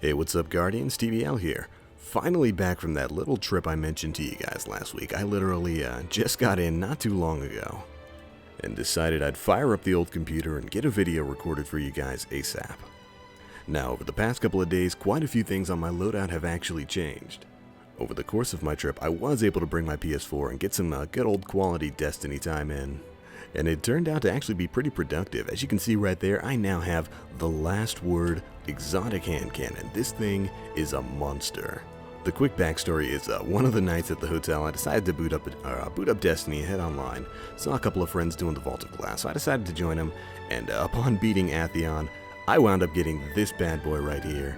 Hey, what's up, Guardians? TBL here. Finally back from that little trip I mentioned to you guys last week. I literally just got in not too long ago and decided I'd fire up the old computer and get a video recorded for you guys ASAP. Now, over the past couple of days, quite a few things on my loadout have actually changed. Over the course of my trip, I was able to bring my PS4 and get some good old quality Destiny time in. And it turned out to actually be pretty productive. As you can see right there, I now have the Last Word exotic Handcannon. This thing is a monster. The quick backstory is one of the nights at the hotel, I decided to boot up Destiny and head online. Saw a couple of friends doing the Vault of Glass, so I decided to join them, and upon beating Atheon, I wound up getting this bad boy right here.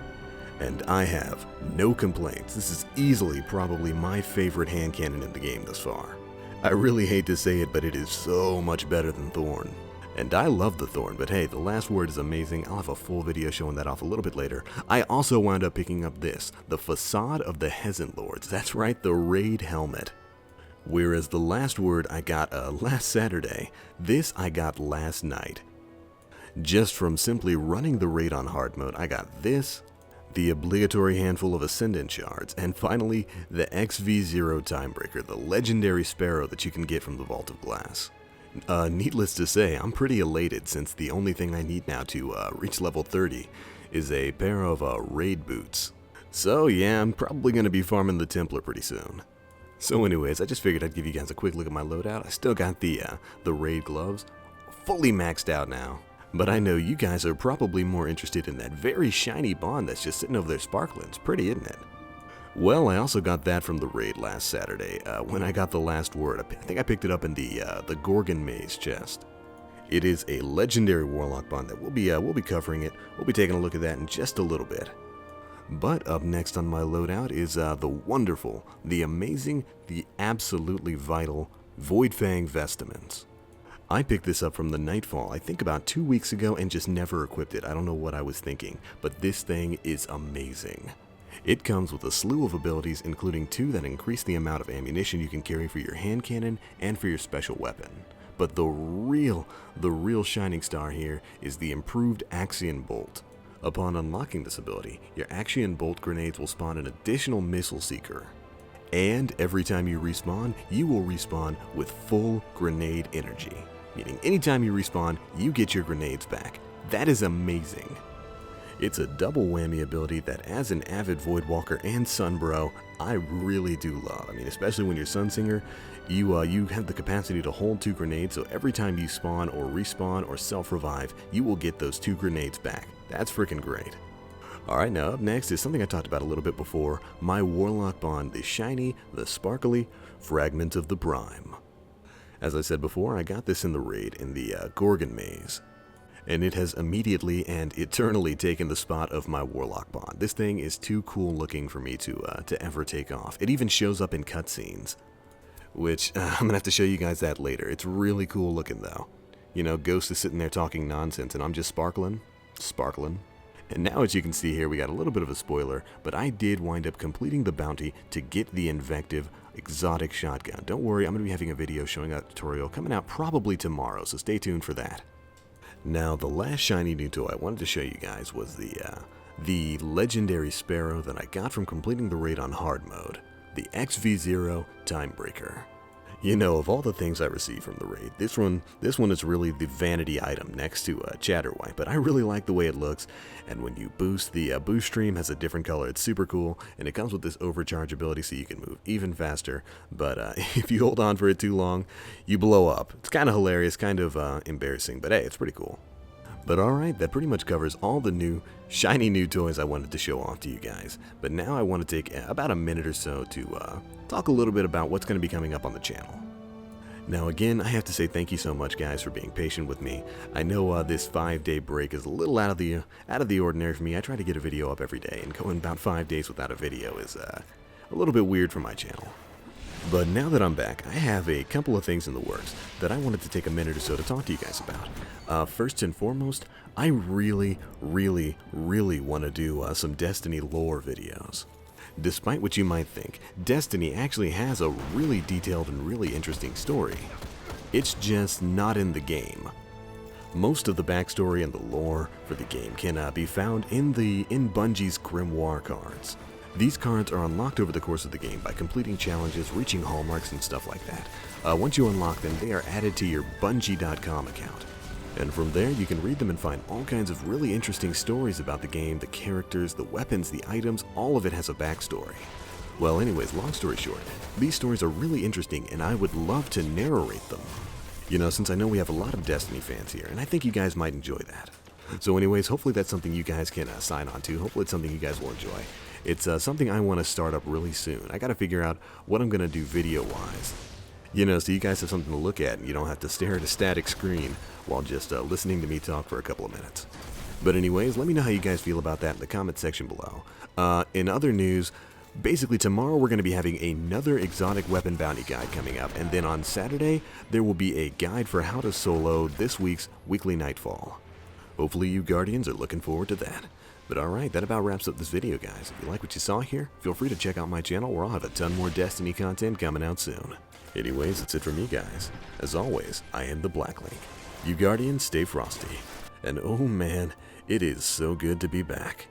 And I have no complaints. This is easily probably my favorite Handcannon in the game thus far. I really hate to say it, but it is so much better than Thorn. And I love the Thorn, but hey, the Last Word is amazing. I'll have a full video showing that off a little bit later. I also wound up picking up this, the Facade of the HEZEN Lords. That's right, the Raid Helmet. Whereas the Last Word I got last Saturday, this I got last night. Just from simply running the raid on hard mode, I got this, the obligatory handful of Ascendant Shards, and finally, the XV0 Timebreaker, the legendary Sparrow that you can get from the Vault of Glass. Needless to say, I'm pretty elated since the only thing I need now to reach level 30 is a pair of raid boots. So yeah, I'm probably going to be farming the Templar pretty soon. So anyways, I just figured I'd give you guys a quick look at my loadout. I still got the raid gloves, fully maxed out now. But I know you guys are probably more interested in that very shiny bond that's just sitting over there sparkling. It's pretty, isn't it? Well, I also got that from the raid last Saturday when I got the Last Word. I think I picked it up in the Gorgon Maze chest. It is a legendary Warlock bond that we'll be covering it. We'll be taking a look at that in just a little bit. But up next on my loadout is the wonderful, the amazing, the absolutely vital Voidfang Vestments. I picked this up from the Nightfall, I think about 2 weeks ago, and just never equipped it. I don't know what I was thinking, but this thing is amazing. It comes with a slew of abilities, including 2 that increase the amount of ammunition you can carry for your hand cannon and for your special weapon. But the real shining star here is the improved Axion Bolt. Upon unlocking this ability, your Axion Bolt grenades will spawn an additional Missile Seeker. And every time you respawn, you will respawn with full grenade energy. Meaning anytime you respawn, you get your grenades back. That is amazing. It's a double whammy ability that as an avid Voidwalker and Sunbro, I really do love. I mean, especially when you're Sunsinger, you have the capacity to hold 2 grenades, so every time you spawn or respawn or self-revive, you will get those 2 grenades back. That's freaking great. Alright, now up next is something I talked about a little bit before, my Warlock bond, the shiny, the sparkly Fragment of the Prime. As I said before, I got this in the raid in the Gorgon Maze, and it has immediately and eternally taken the spot of my Warlock bond. This thing is too cool looking for me to ever take off. It even shows up in cutscenes, which I'm gonna have to show you guys that later. It's really cool looking though. You know, Ghost is sitting there talking nonsense and I'm just sparkling. And now, as you can see here, we got a little bit of a spoiler, but I did wind up completing the bounty to get the Invective Exotic Shotgun. Don't worry, I'm going to be having a video showing that tutorial coming out probably tomorrow, so stay tuned for that. Now, the last shiny new toy I wanted to show you guys was the legendary Sparrow that I got from completing the raid on hard mode, the XV0 Timebreaker. You know, of all the things I received from the raid, this one is really the vanity item next to Chatterwipe, but I really like the way it looks, and when you boost, the boost stream has a different color. It's super cool, and it comes with this overcharge ability so you can move even faster, but if you hold on for it too long, you blow up. It's kind of hilarious, kind of embarrassing, but hey, it's pretty cool. But alright, that pretty much covers all the new, shiny new toys I wanted to show off to you guys. But now I want to take about a minute or so to talk a little bit about what's going to be coming up on the channel. Now again, I have to say thank you so much guys for being patient with me. I know this 5-day break is a little out of the ordinary for me. I try to get a video up every day, and going about 5 days without a video is a little bit weird for my channel. But now that I'm back, I have a couple of things in the works that I wanted to take a minute or so to talk to you guys about. First and foremost, I really want to do some Destiny lore videos. Despite what you might think, Destiny actually has a really detailed and really interesting story. It's just not in the game. Most of the backstory and the lore for the game can be found in Bungie's Grimoire cards. These cards are unlocked over the course of the game by completing challenges, reaching hallmarks, and stuff like that. Once you unlock them, they are added to your Bungie.com account. And from there, you can read them and find all kinds of really interesting stories about the game, the characters, the weapons, the items, all of it has a backstory. Well, anyways, long story short, these stories are really interesting and I would love to narrate them. You know, since I know we have a lot of Destiny fans here, and I think you guys might enjoy that. So anyways, hopefully that's something you guys can sign on to. Hopefully it's something you guys will enjoy. It's something I want to start up really soon. I got to figure out what I'm going to do video-wise. You know, so you guys have something to look at and you don't have to stare at a static screen while just listening to me talk for a couple of minutes. But anyways, let me know how you guys feel about that in the comment section below. In other news, basically tomorrow we're going to be having another exotic weapon bounty guide coming up, and then on Saturday there will be a guide for how to solo this week's weekly Nightfall. Hopefully you Guardians are looking forward to that. But alright, that about wraps up this video, guys. If you like what you saw here, feel free to check out my channel where I'll have a ton more Destiny content coming out soon. Anyways, that's it for me, guys. As always, I am the Blacklink. You Guardians, stay frosty. And oh man, it is so good to be back.